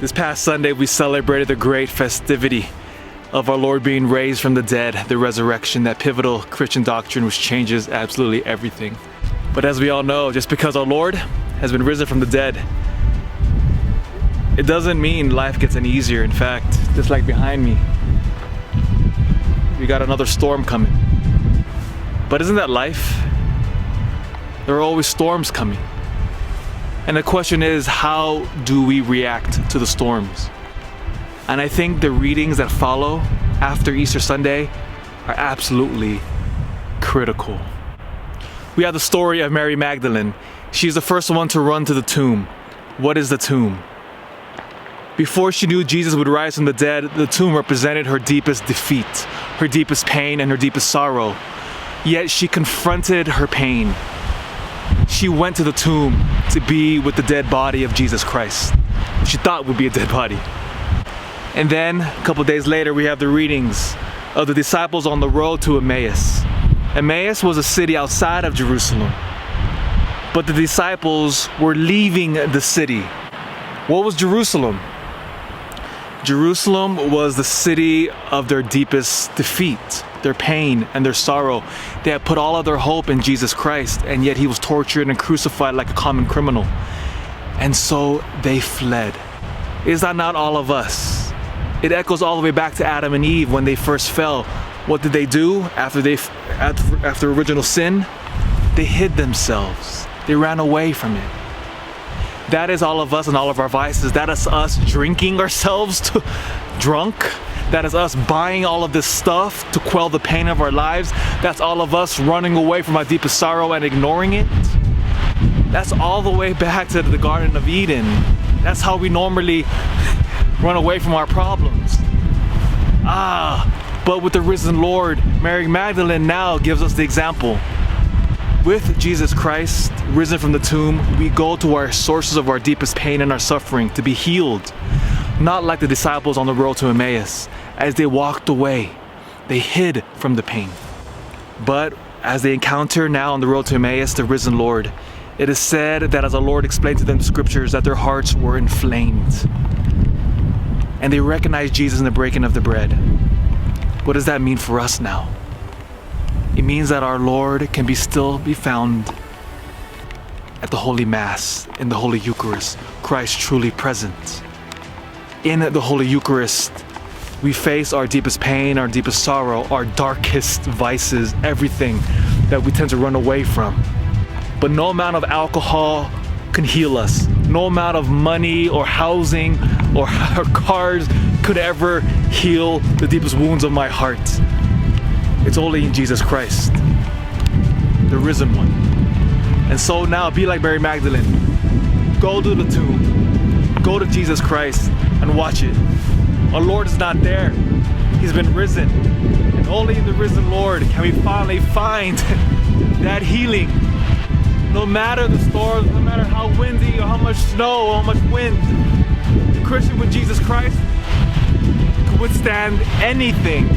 This past Sunday, we celebrated the great festivity of our Lord being raised from the dead, the resurrection, that pivotal Christian doctrine which changes absolutely everything. But as we all know, just because our Lord has been risen from the dead, it doesn't mean life gets any easier. In fact, just like behind me, we got another storm coming. But isn't that life? There are always storms coming. And the question is, how do we react to the storms? And I think the readings that follow after Easter Sunday are absolutely critical. We have the story of Mary Magdalene. She's the first one to run to the tomb. What is the tomb? Before she knew Jesus would rise from the dead, the tomb represented her deepest defeat, her deepest pain, and her deepest sorrow. Yet she confronted her pain. She went to the tomb to be with the dead body of Jesus Christ. She thought would be a dead body. And then, a couple days later, we have the readings of the disciples on the road to Emmaus. Emmaus was a city outside of Jerusalem. But the disciples were leaving the city. What was Jerusalem? Jerusalem was the city of their deepest defeat, their pain and their sorrow. They had put all of their hope in Jesus Christ, and yet he was tortured and crucified like a common criminal. And so they fled. Is that not all of us? It echoes all the way back to Adam and Eve when they first fell. What did they do after original sin? They hid themselves. They ran away from it. That is all of us and all of our vices. That is us drinking ourselves to drunk. That is us buying all of this stuff to quell the pain of our lives. That's all of us running away from our deepest sorrow and ignoring it. That's all the way back to the Garden of Eden. That's how we normally run away from our problems. But with the risen Lord, Mary Magdalene now gives us the example. With Jesus Christ risen from the tomb, we go to our sources of our deepest pain and our suffering to be healed. Not like the disciples on the road to Emmaus. As they walked away, they hid from the pain. But as they encounter now on the road to Emmaus the risen Lord, it is said that as our Lord explained to them the scriptures, that their hearts were inflamed. And they recognized Jesus in the breaking of the bread. What does that mean for us now? It means that our Lord can still be found at the Holy Mass, in the Holy Eucharist, Christ truly present. In the Holy Eucharist, we face our deepest pain, our deepest sorrow, our darkest vices, everything that we tend to run away from. But no amount of alcohol can heal us. No amount of money or housing or cars could ever heal the deepest wounds of my heart. It's only in Jesus Christ, the risen one. And so now be like Mary Magdalene. Go to the tomb. Go to Jesus Christ and watch it. Our Lord is not there. He's been risen. And only in the risen Lord can we finally find that healing. No matter the storms, no matter how windy or how much snow or how much wind, the Christian with Jesus Christ can withstand anything.